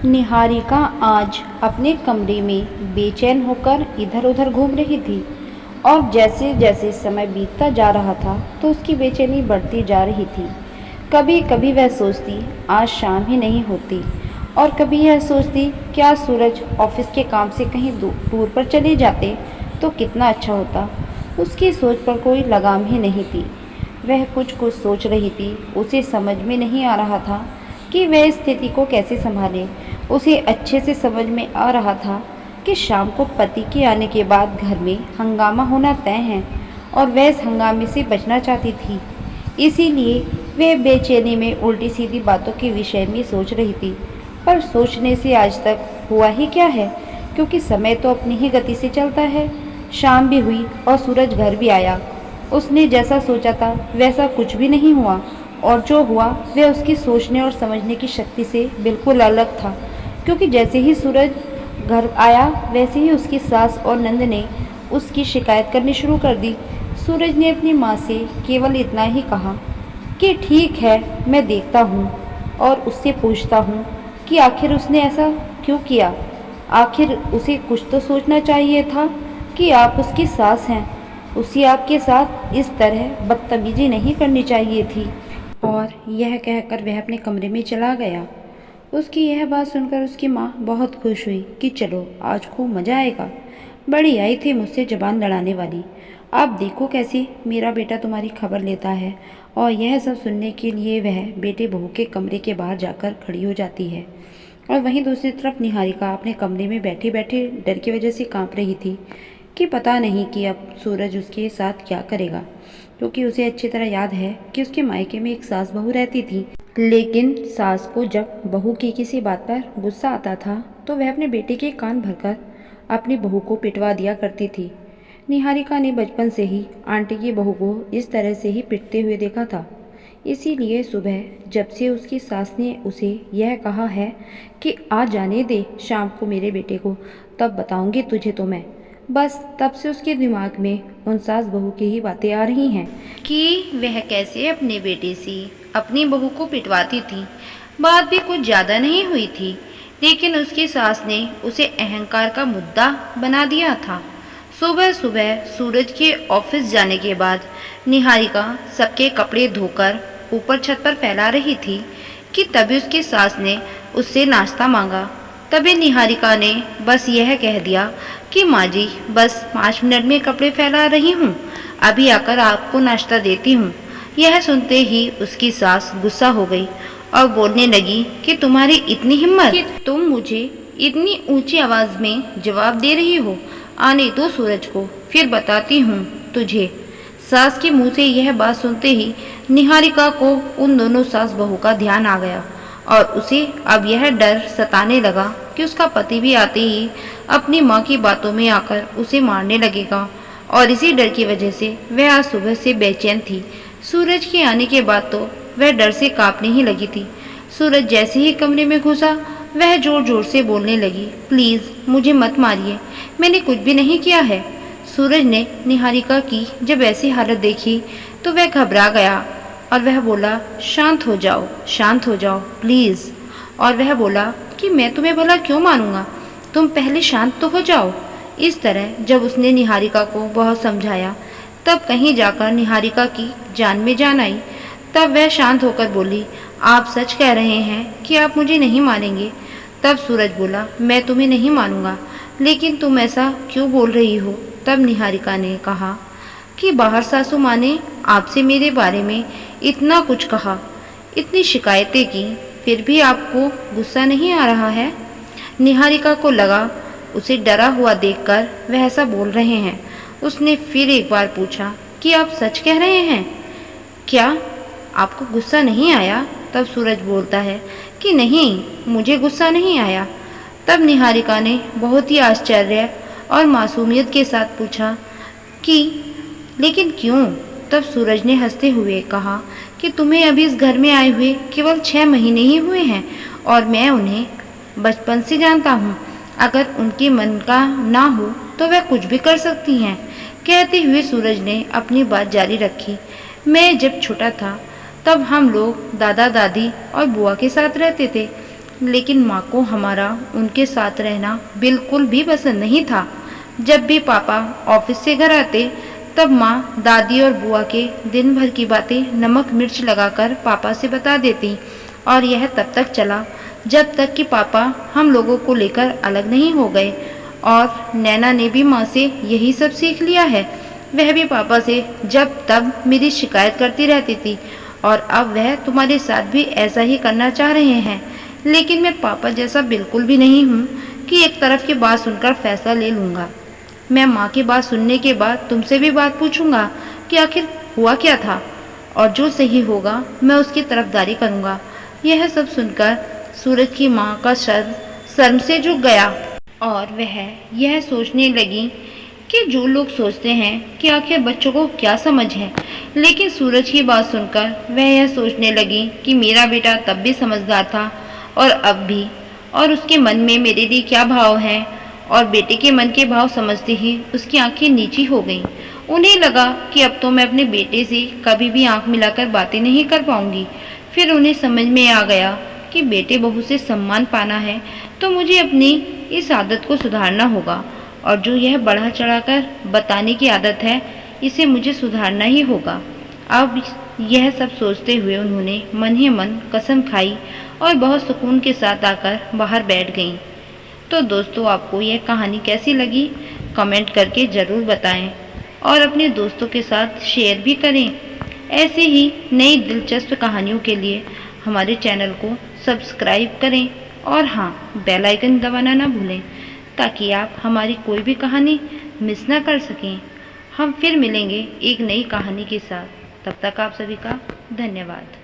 निहारिका आज अपने कमरे में बेचैन होकर इधर उधर घूम रही थी और जैसे जैसे समय बीतता जा रहा था तो उसकी बेचैनी बढ़ती जा रही थी। कभी कभी वह सोचती आज शाम ही नहीं होती और कभी यह सोचती कि आज सूरज ऑफिस के काम से कहीं टूर पर चले जाते तो कितना अच्छा होता। उसकी सोच पर कोई लगाम ही नहीं थी। वह कुछ कुछ सोच रही थी, उसे समझ में नहीं आ रहा था कि वह स्थिति को कैसे संभाले। उसे अच्छे से समझ में आ रहा था कि शाम को पति के आने के बाद घर में हंगामा होना तय है और वह इस हंगामे से बचना चाहती थी। इसीलिए वह बेचैनी में उल्टी सीधी बातों के विषय में सोच रही थी। पर सोचने से आज तक हुआ ही क्या है, क्योंकि समय तो अपनी ही गति से चलता है। शाम भी हुई और सूरज घर भी आया। उसने जैसा सोचा था वैसा कुछ भी नहीं हुआ और जो हुआ वह उसकी सोचने और समझने की शक्ति से बिल्कुल अलग था। क्योंकि जैसे ही सूरज घर आया वैसे ही उसकी सास और नंद ने उसकी शिकायत करनी शुरू कर दी। सूरज ने अपनी माँ से केवल इतना ही कहा कि ठीक है, मैं देखता हूँ और उससे पूछता हूँ कि आखिर उसने ऐसा क्यों किया। आखिर उसे कुछ तो सोचना चाहिए था कि आप उसकी सास हैं, उसे आपके साथ इस तरह बदतमीजी नहीं करनी चाहिए थी। और यह कहकर वह अपने कमरे में चला गया। उसकी यह बात सुनकर उसकी माँ बहुत खुश हुई कि चलो आज खूब मज़ा आएगा। बड़ी आई थी मुझसे जबान लड़ाने वाली, आप देखो कैसे मेरा बेटा तुम्हारी खबर लेता है। और यह सब सुनने के लिए वह बेटे बहू के कमरे के बाहर जाकर खड़ी हो जाती है। और वहीं दूसरी तरफ निहारिका अपने कमरे में बैठे बैठे डर की वजह से कांप रही थी कि पता नहीं कि अब सूरज उसके साथ क्या करेगा। क्योंकि उसे अच्छी तरह याद है कि उसके मायके में एक सास बहू रहती थी, लेकिन सास को जब बहू की किसी बात पर गुस्सा आता था तो वह अपने बेटे के कान भरकर अपनी बहू को पिटवा दिया करती थी। निहारिका ने बचपन से ही आंटी की बहू को इस तरह से ही पिटते हुए देखा था। इसीलिए सुबह जब से उसकी सास ने उसे यह कहा है कि आ जाने दे शाम को मेरे बेटे को, तब बताऊंगी तुझे तो मैं, बस तब से उसके दिमाग में उन सास बहू की ही बातें आ रही हैं कि वह कैसे अपने बेटे से अपनी बहू को पिटवाती थी। बात भी कुछ ज़्यादा नहीं हुई थी, लेकिन उसकी सास ने उसे अहंकार का मुद्दा बना दिया था। सुबह सुबह सूरज के ऑफिस जाने के बाद निहारिका सबके कपड़े धोकर ऊपर छत पर फैला रही थी कि तभी उसकी सास ने उससे नाश्ता मांगा। तभी निहारिका ने बस यह कह दिया कि माँ जी बस 5 मिनट में कपड़े फैला रही हूँ, अभी आकर आपको नाश्ता देती हूँ। यह सुनते ही उसकी सास गुस्सा हो गई और बोलने लगी कि तुम्हारी इतनी हिम्मत कि तुम मुझे इतनी ऊंची आवाज में जवाब दे रही हो। आने दो सूरज को, फिर बताती हूँ तुझे। सास के मुंह से यह बात सुनते ही निहारिका को उन दोनों सास बहू का ध्यान आ गया और उसे अब यह डर सताने लगा कि उसका पति भी आते ही अपनी माँ की बातों में आकर उसे मारने लगेगा। और इसी डर की वजह से वह आज सुबह से बेचैन थी। सूरज के आने के बाद तो वह डर से कांपने ही लगी थी। सूरज जैसे ही कमरे में घुसा वह जोर जोर से बोलने लगी, प्लीज़ मुझे मत मारिए, मैंने कुछ भी नहीं किया है। सूरज ने निहारिका की जब ऐसी हालत देखी तो वह घबरा गया और वह बोला, शांत हो जाओ प्लीज़। और वह बोला कि मैं तुम्हें भला क्यों मारूंगा, तुम पहले शांत तो हो जाओ। इस तरह जब उसने निहारिका को बहुत समझाया तब कहीं जाकर निहारिका की जान में जान आई। तब वह शांत होकर बोली, आप सच कह रहे हैं कि आप मुझे नहीं मारेंगे। तब सूरज बोला, मैं तुम्हें नहीं मारूंगा, लेकिन तुम ऐसा क्यों बोल रही हो। तब निहारिका ने कहा कि बाहर सासू माँ ने आपसे मेरे बारे में इतना कुछ कहा, इतनी शिकायतें की, फिर भी आपको गुस्सा नहीं आ रहा है। निहारिका को लगा उसे डरा हुआ देखकर वह ऐसा बोल रहे हैं। उसने फिर एक बार पूछा कि आप सच कह रहे हैं क्या, आपको गुस्सा नहीं आया। तब सूरज बोलता है कि नहीं, मुझे गुस्सा नहीं आया। तब निहारिका ने बहुत ही आश्चर्य और मासूमियत के साथ पूछा कि लेकिन क्यों। तब सूरज ने हंसते हुए कहा कि तुम्हें अभी इस घर में आए हुए केवल 6 महीने ही हुए हैं और मैं उन्हें बचपन से जानता हूँ। अगर उनके मन का ना हो तो वह कुछ भी कर सकती हैं। कहते हुए सूरज ने अपनी बात जारी रखी, मैं जब छोटा था तब हम लोग दादा दादी और बुआ के साथ रहते थे। लेकिन माँ को हमारा उनके साथ रहना बिल्कुल भी पसंद नहीं था। जब भी पापा ऑफिस से घर आते तब माँ दादी और बुआ के दिन भर की बातें नमक मिर्च लगाकर पापा से बता देती और यह तब तक चला जब तक कि पापा हम लोगों को लेकर अलग नहीं हो गए। और नैना ने भी माँ से यही सब सीख लिया है। वह भी पापा से जब तब मेरी शिकायत करती रहती थी और अब वह तुम्हारे साथ भी ऐसा ही करना चाह रहे हैं। लेकिन मैं पापा जैसा बिल्कुल भी नहीं हूँ कि एक तरफ की बात सुनकर फैसला ले लूँगा। मैं माँ की बात सुनने के बाद तुमसे भी बात पूछूंगा कि आखिर हुआ क्या था, और जो सही होगा मैं उसकी तरफदारी करूँगा। यह सब सुनकर सूरज की माँ का सर शर्म से झुक गया और वह यह सोचने लगी कि जो लोग सोचते हैं कि आखिर बच्चों को क्या समझ है, लेकिन सूरज की बात सुनकर वह यह सोचने लगी कि मेरा बेटा तब भी समझदार था और अब भी, और उसके मन में मेरे लिए क्या भाव है। और बेटे के मन के भाव समझते ही उसकी आंखें नीची हो गईं। उन्हें लगा कि अब तो मैं अपने बेटे से कभी भी आंख मिलाकर बातें नहीं कर पाऊंगी। फिर उन्हें समझ में आ गया कि बेटे बहू से सम्मान पाना है तो मुझे अपनी इस आदत को सुधारना होगा, और जो यह बढ़ा चढ़ाकर बताने की आदत है इसे मुझे सुधारना ही होगा। अब यह सब सोचते हुए उन्होंने मन ही मन कसम खाई और बहुत सुकून के साथ आकर बाहर बैठ गईं। तो दोस्तों, आपको यह कहानी कैसी लगी कमेंट करके ज़रूर बताएं और अपने दोस्तों के साथ शेयर भी करें। ऐसे ही नई दिलचस्प कहानियों के लिए हमारे चैनल को सब्सक्राइब करें और हाँ, बेल आइकन दबाना ना भूलें ताकि आप हमारी कोई भी कहानी मिस ना कर सकें। हम फिर मिलेंगे एक नई कहानी के साथ। तब तक आप सभी का धन्यवाद।